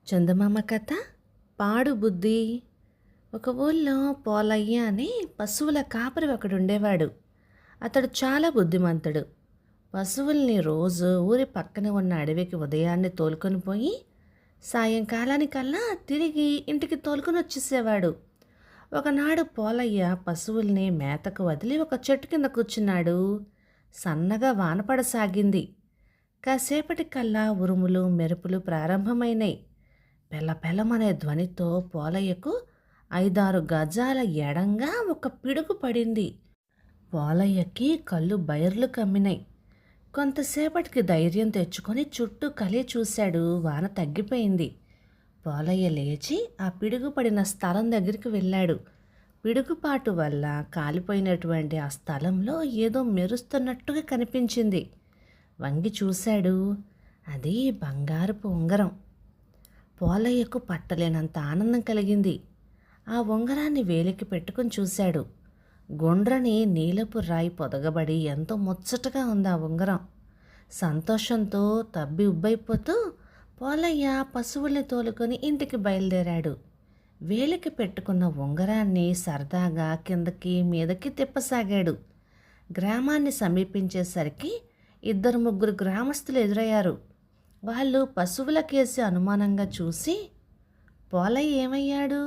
చందమామ కథ పాడు బుద్ధి. ఒక ఊళ్ళో పోలయ్య అని పశువుల కాపరి ఒకడుండేవాడు. అతడు చాలా బుద్ధిమంతుడు. పశువుల్ని రోజు ఊరి పక్కన ఉన్న అడవికి ఉదయాన్నే తోలుకొని పోయి సాయంకాలానికల్లా తిరిగి ఇంటికి తోలుకొని వచ్చేసేవాడు. ఒకనాడు పోలయ్య పశువుల్ని మేతకు వదిలి ఒక చెట్టు కింద కూర్చున్నాడు. సన్నగా వాన పడసాగింది. కాసేపటికల్లా ఉరుములు మెరుపులు ప్రారంభమైనాయి. పెళ్ళపెళ్ళమనే ధ్వనితో పోలయ్యకు 5-6 గజాల ఎడంగా ఒక పిడుగు పడింది. పోలయ్యకి కళ్ళు బైర్లు కమ్మినాయి. కొంతసేపటికి ధైర్యం తెచ్చుకొని చుట్టూ కలి చూశాడు. వాన తగ్గిపోయింది. పోలయ్య లేచి ఆ పిడుగు పడిన స్థలం దగ్గరికి వెళ్ళాడు. పిడుగుపాటు వల్ల కాలిపోయినటువంటి ఆ స్థలంలో ఏదో మెరుస్తున్నట్టుగా కనిపించింది. వంగి చూశాడు. అది బంగారపు ఉంగరం. పోలయ్యకు పట్టలేనంత ఆనందం కలిగింది. ఆ ఉంగరాన్ని వేలికి పెట్టుకుని చూశాడు. గుండ్రని నీలపు రాయి పొదగబడి ఎంతో ముచ్చటగా ఉంది ఆ ఉంగరం. సంతోషంతో తబ్బి ఉబ్బైపోతూ పోలయ్య పశువుల్ని తోలుకొని ఇంటికి బయలుదేరాడు. వేలికి పెట్టుకున్న ఉంగరాన్ని సరదాగా కిందకి మీదకి తిప్పసాగాడు. గ్రామాన్ని సమీపించేసరికి 2-3 గ్రామస్తులు ఎదురయ్యారు. వాళ్ళు పశువుల కేసి అనుమానంగా చూసి పోలయ్య ఏమయ్యాడు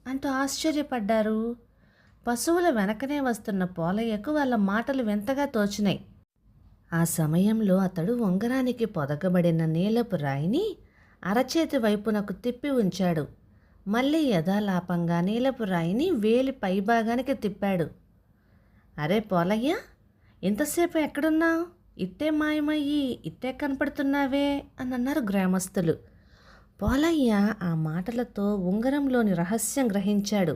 అంటూ ఆశ్చర్యపడ్డారు. పశువుల వెనకనే వస్తున్న పోలయ్యకు వాళ్ళ మాటలు వింతగా తోచినాయి. ఆ సమయంలో అతడు ఉంగరానికి పొదగబడిన నీలపు రాయిని అరచేతి వైపునకు తిప్పి ఉంచాడు. మళ్ళీ యథాలాపంగా నీలపు రాయిని వేలి పైభాగానికి తిప్పాడు. అరే పోలయ్య, ఇంతసేపు ఎక్కడున్నావు? ఇట్టే మాయమయ్యి ఇట్టే కనపడుతున్నావే అని అన్నారు గ్రామస్తులు. పోలయ్య ఆ మాటలతో ఉంగరంలోని రహస్యం గ్రహించాడు.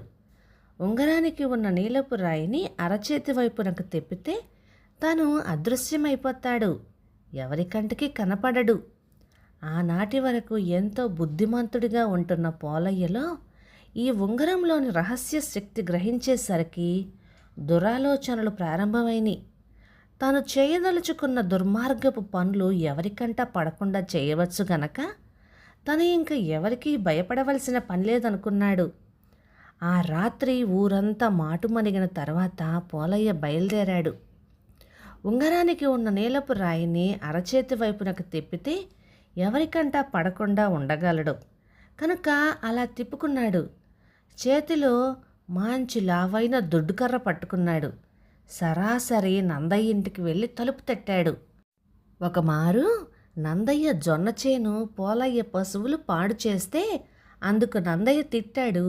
ఉంగరానికి ఉన్న నీలపు రాయిని అరచేతి వైపునకు తిప్పితే తాను అదృశ్యమైపోతాడు. ఎవరి కంటికి కనపడడు. ఆనాటి వరకు ఎంతో బుద్ధిమంతుడిగా ఉంటున్న పోలయ్యలో ఈ ఉంగరంలోని రహస్య శక్తి గ్రహించేసరికి దురాలోచనలు ప్రారంభమైనాయి. తాను చేయదలుచుకున్న దుర్మార్గపు పనులు ఎవరికంటా పడకుండా చేయవచ్చు గనక తను ఇంక ఎవరికీ భయపడవలసిన పని లేదనుకున్నాడు. ఆ రాత్రి ఊరంతా మాటుమణిగిన తర్వాత పోలయ్య బయలుదేరాడు. ఉంగరానికి ఉన్న నీలపు రాయిని అరచేతి వైపునకు తిప్పితే ఎవరికంటా పడకుండా ఉండగలడు కనుక అలా తిప్పుకున్నాడు. చేతిలో మంచి లావైన దొడ్డుకర్ర పట్టుకున్నాడు. సరాసరి నందయ్య ఇంటికి వెళ్ళి తలుపు తట్టాడు. ఒకమారు నందయ్య జొన్న చేను పోలయ్య పశువులు పాడు చేస్తే అందుకు నందయ్య తిట్టాడు.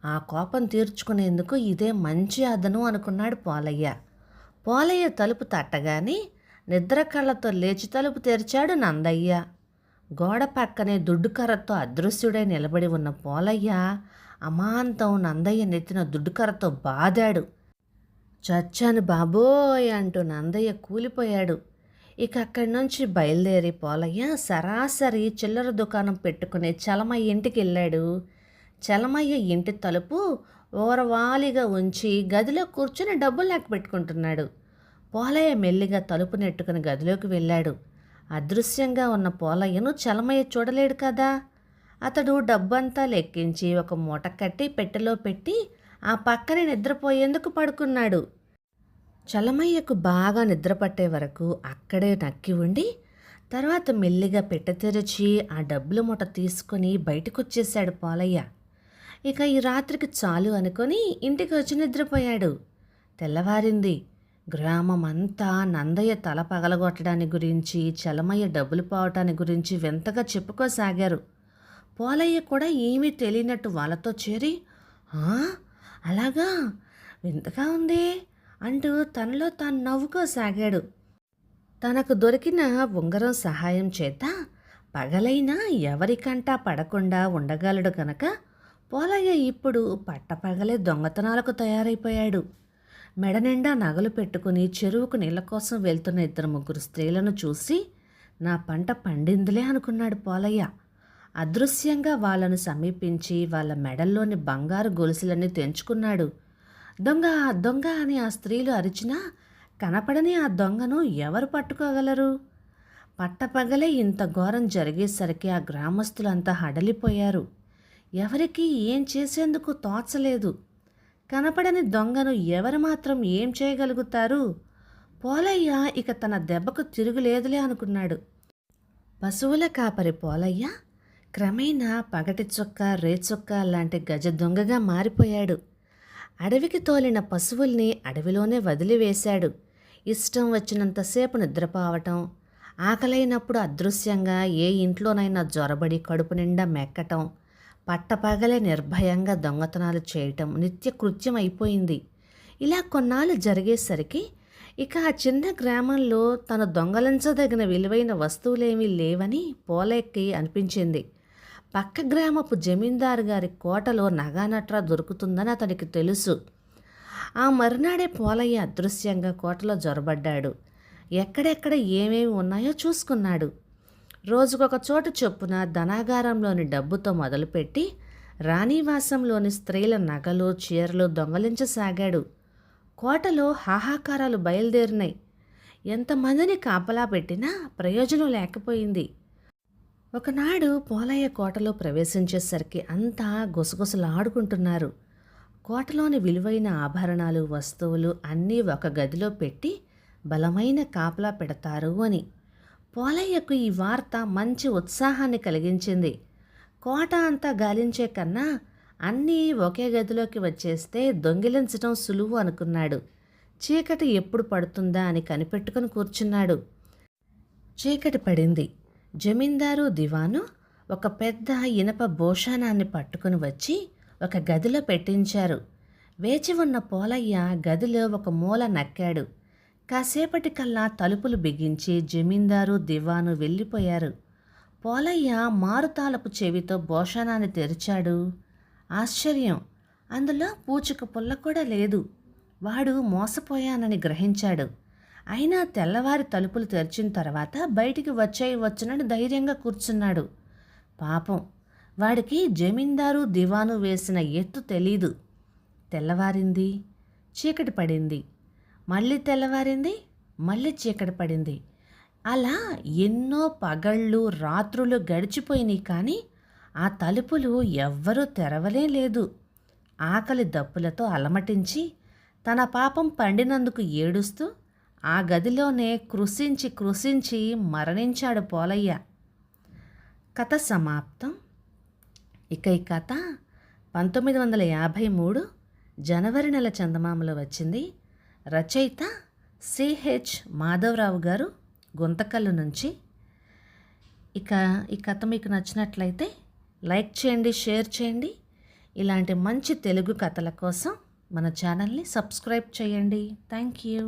ఆ కోపం తీర్చుకునేందుకు ఇదే మంచి అదను అనుకున్నాడు పోలయ్య. పోలయ్య తలుపు తట్టగానే నిద్ర కళ్ళతో లేచి తలుపు తెరిచాడు నందయ్య. గోడ పక్కనే దుడ్డుకర్రతో అదృశ్యుడై నిలబడి ఉన్న పోలయ్య అమాంతం నందయ్య నెత్తిన దుడ్డుకర్రతో బాదాడు. చచ్చాను బాబోయ్ అంటూ నందయ్య కూలిపోయాడు. ఇక అక్కడి నుంచి బయలుదేరి పోలయ్య సరాసరి చిల్లర దుకాణం పెట్టుకునే చలమయ్య ఇంటికి వెళ్ళాడు. చలమయ్య ఇంటి తలుపు ఓరవాలిగా ఉంచి గదిలో కూర్చుని డబ్బులు లెక్క పెట్టుకుంటున్నాడు. పోలయ్య మెల్లిగా తలుపు నెట్టుకుని గదిలోకి వెళ్ళాడు. అదృశ్యంగా ఉన్న పోలయ్యను చలమయ్య చూడలేడు కదా. అతడు డబ్బంతా లెక్కించి ఒక మూట కట్టి పెట్టెలో పెట్టి ఆ పక్కనే నిద్రపోయేందుకు పడుకున్నాడు. చలమయ్యకు బాగా నిద్రపట్టే వరకు అక్కడే నక్కి ఉండి తర్వాత మెల్లిగా పెట్టె తెరిచి ఆ డబ్బుల మూట తీసుకొని బయటకొచ్చేశాడు పోలయ్య. ఇక ఈ రాత్రికి చాలు అనుకొని ఇంటికి వచ్చి నిద్రపోయాడు. తెల్లవారింది. గ్రామం అంతా నందయ్య తల పగలగొట్టడాన్ని గురించి చలమయ్య డబ్బులు పోవటాన్ని గురించి వింతగా చెప్పుకోసాగారు. పోలయ్య కూడా ఏమీ తెలియనట్టు వాళ్ళతో చేరి అలాగా వింతగా ఉంది అంటూ తనలో తాను నవ్వుకోసాగాడు. తనకు దొరికిన ఉంగరం సహాయం చేత పగలైనా ఎవరికంటా పడకుండా ఉండగలడు కనుక పోలయ్య ఇప్పుడు పట్టపగలే దొంగతనాలకు తయారైపోయాడు. మెడ నిండా నగలు పెట్టుకుని చెరువుకు నీళ్ళ కోసం వెళ్తున్న 2-3 స్త్రీలను చూసి నా పంట పండిందిలే అనుకున్నాడు పోలయ్య. అదృశ్యంగా వాళ్ళను సమీపించి వాళ్ళ మెడల్లోని బంగారు గొలుసులన్నీ తెంచుకున్నాడు. దొంగ దొంగ అని ఆ స్త్రీలు అరిచినా కనపడని ఆ దొంగను ఎవరు పట్టుకోగలరు? పట్టపగలే ఇంత ఘోరం జరిగేసరికి ఆ గ్రామస్తులంతా హడలిపోయారు. ఎవరికీ ఏం చేసేందుకు తోచలేదు. కనపడని దొంగను ఎవరు మాత్రం ఏం చేయగలుగుతారు? పోలయ్య ఇక తన దెబ్బకు తిరుగులేదులే అనుకున్నాడు. పశువుల కాపరి పోలయ్య క్రమేణా పగటి చొక్క, రేచొక్క లాంటి గజ దొంగగా మారిపోయాడు. అడవికి తోలిన పశువుల్ని అడవిలోనే వదిలివేశాడు. ఇష్టం వచ్చినంతసేపు నిద్రపోవటం, ఆకలైనప్పుడు అదృశ్యంగా ఏ ఇంట్లోనైనా జొరబడి కడుపు నిండా మెక్కటం, పట్టపగలే నిర్భయంగా దొంగతనాలు చేయటం నిత్య కృత్యం అయిపోయింది. ఇలా కొన్నాళ్ళు జరిగేసరికి ఇక ఆ చిన్న గ్రామంలో తను దొంగలించదగిన విలువైన వస్తువులేమీ లేవని పోలయ్యకి అనిపించింది. పక్క గ్రామపు జమీందారు గారి కోటలో నగానట్రా దొరుకుతుందని అతడికి తెలుసు. ఆ మరునాడే పోలయ్య అదృశ్యంగా కోటలో జొరబడ్డాడు. ఎక్కడెక్కడ ఏమేమి ఉన్నాయో చూసుకున్నాడు. రోజుకొక చోటు చొప్పున ధనాగారంలోని డబ్బుతో మొదలుపెట్టి రాణివాసంలోని స్త్రీల నగలు, చీరలు దొంగలించసాగాడు. కోటలో హాహాకారాలు బయలుదేరినాయి. ఎంతమందిని కాపలా పెట్టినా ప్రయోజనం లేకపోయింది. ఒకనాడు పోలయ్య కోటలో ప్రవేశించేసరికి అంతా గుసగుసలాడుకుంటున్నారు. కోటలోని విలువైన ఆభరణాలు, వస్తువులు అన్నీ ఒక గదిలో పెట్టి బలమైన కాపలా పెడతారు అని. పోలయ్యకు ఈ వార్త మంచి ఉత్సాహాన్ని కలిగించింది. కోట అంతా గాలించే కన్నా అన్నీ ఒకే గదిలోకి వచ్చేస్తే దొంగిలించడం సులువు అనుకున్నాడు. చీకటి ఎప్పుడు పడుతుందా అని కనిపెట్టుకుని కూర్చున్నాడు. చీకటి పడింది. జమీందారు దివాను ఒక పెద్ద ఇనప భోషానాన్ని పట్టుకుని వచ్చి ఒక గదిలో పెట్టించారు. వేచి ఉన్న పోలయ్య గదిలో ఒక మూల నక్కాడు. కాసేపటికల్లా తలుపులు బిగించి జమీందారు దివాను వెళ్ళిపోయారు. పోలయ్య మారుతాలపు చెవితో భోషానాన్ని తెరిచాడు. ఆశ్చర్యం! అందులో పూచుక పుల్ల కూడా లేదు. వాడు మోసపోయానని గ్రహించాడు. అయినా తెల్లవారి తలుపులు తెరిచిన తర్వాత బయటికి వచ్చేయవచ్చునని ధైర్యంగా కూర్చున్నాడు. పాపం, వాడికి జమీందారు దివాను వేసిన ఎత్తు తెలీదు. తెల్లవారింది, చీకటి పడింది, మళ్ళీ తెల్లవారింది, మళ్ళీ చీకటి పడింది. అలా ఎన్నో పగళ్ళు, రాత్రులు గడిచిపోయినాయి. కానీ ఆ తలుపులు ఎవ్వరూ తెరవలే లేదు. ఆకలి దప్పులతో అలమటించి తన పాపం పండినందుకు ఏడుస్తూ ఆ గదిలోనే కృశించి మరణించాడు పోలయ్య. కథ సమాప్తం. ఇక ఈ కథ 1953 జనవరి నెల చందమామలో వచ్చింది. రచయిత సిహెచ్ మాధవరావు గారు, గుంతకల్లు నుంచి. ఇక ఈ కథ మీకు నచ్చినట్లయితే లైక్ చేయండి, షేర్ చేయండి. ఇలాంటి మంచి తెలుగు కథల కోసం మన ఛానల్ని సబ్స్క్రైబ్ చేయండి. Thank you.